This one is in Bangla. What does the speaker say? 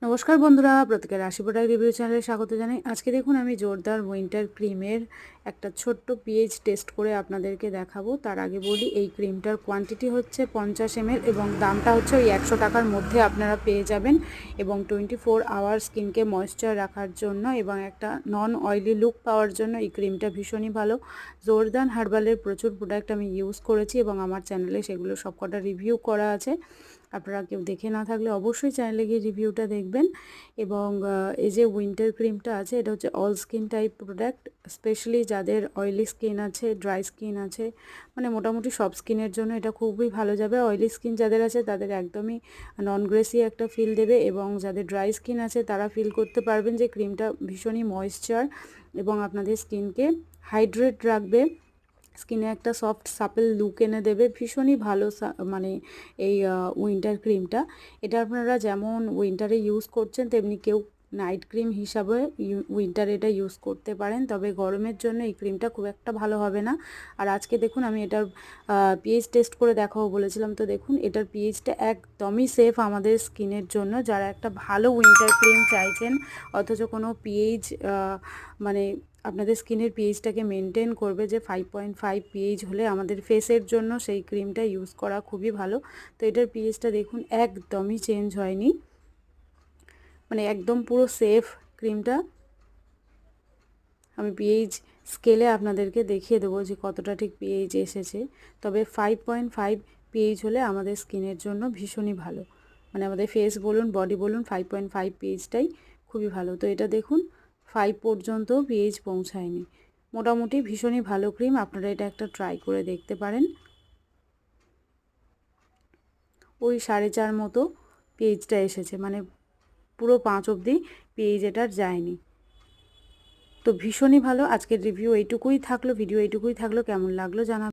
নমস্কার বন্ধুরা, প্রত্যেকের রাশি প্রোডাক্ট রিভিউ চ্যানেলে স্বাগত জানাই। আজকে দেখুন আমি জোরদার উইন্টার ক্রিমের একটা ছোট্ট পিএইচ টেস্ট করে আপনাদেরকে দেখাবো। তার আগে বলি, এই ক্রিমটার কোয়ান্টিটি হচ্ছে 50 ml এবং দামটা হচ্ছে ওই 100 টাকার মধ্যে আপনারা পেয়ে যাবেন। এবং 24 আওয়ার স্কিনকে ময়েশ্চার রাখার জন্য এবং একটা নন অয়েলি লুক পাওয়ার জন্য এই ক্রিমটা ভীষণই ভালো। জোরদার হার্বালের প্রচুর প্রোডাক্ট আমি ইউজ করেছি এবং আমার চ্যানেলে সেগুলো সবকটা রিভিউ করা আছে। আপনারা কেউ দেখে না থাকলে অবশ্যই চ্যানেলে গিয়ে রিভিউটা দেখবেন। এবং এই যে উইন্টার ক্রিমটা আছে, এটা হচ্ছে all skin type product. Specially যাদের অয়েলি স্কিন আছে, ড্রাই স্কিন আছে, মানে মোটামুটি সব স্কিনের জন্য এটা খুবই ভালো যাবে। অয়েলি স্কিন যাদের আছে তাদের একদমই নন গ্রেসি একটা ফিল দেবে, এবং যাদের ড্রাই স্কিন আছে তারা ফিল করতে পারবেন যে ক্রিমটা ভীষণই ময়েশ্চার এবং আপনাদের স্কিনকে হাইড্রেট রাখবে, স্কিনে একটা সফট সাপেল লুক এনে দেবে। ভীষণই ভালো মানে এই উইন্টার ক্রিমটা। এটা আপনারা যেমন উইন্টারে ইউজ করছেন তেমনি কেউ নাইট ক্রিম হিসাবে উইন্টারে এটা ইউজ করতে পারেন, তবে গরমের জন্য এই ক্রিমটা খুব একটা ভালো হবে না। আর আজকে দেখুন আমি এটার পিএইচ টেস্ট করে দেখাবো বলেছিলাম, তো দেখুন এটার পিএইচটা একদমই সেফ আমাদের স্কিনের জন্য। যারা একটা ভালো উইন্টার ক্রিম চাইছেন অথচ কোনো পিএইচ মানে আপনাদের স্কিনের পিএইচটাকে মেনটেন করবে, যে 5.5 পিএইচ হলে আমাদের ফেসের জন্য সেই ক্রিমটা ইউজ করা খুবই ভালো। তো এটার পিএইচটা দেখুন একদমই চেঞ্জ হয়নি, মানে একদম পুরো সেফ ক্রিমটা। আমি পিএইচ স্কেলে আপনাদেরকে দেখিয়ে দেবো যে কতটা ঠিক পিএইচ এসেছে। তবে 5.5 পিএইচ হলে আমাদের স্কিনের জন্য ভীষণই ভালো, মানে আমাদের ফেস বলুন বডি বলুন 5.5 পিএইচটাই খুবই ভালো। তো এটা দেখুন 5 পর্যন্ত পিএইচ পৌঁছায়নি। মোটামুটি ভীষণই ভালো ক্রিম, আপনারা এটা একটা ট্রাই করে দেখতে পারেন। ওই 4.5 মতো পিএইচটা এসেছে, মানে পুরো 5 অবধি পিএইচ এটার যায়নি। তো ভীষণই ভালো। আজকের রিভিউ এইটুকুই থাকলো, ভিডিও এইটুকুই থাকলো। কেমন লাগলো জানাবেন।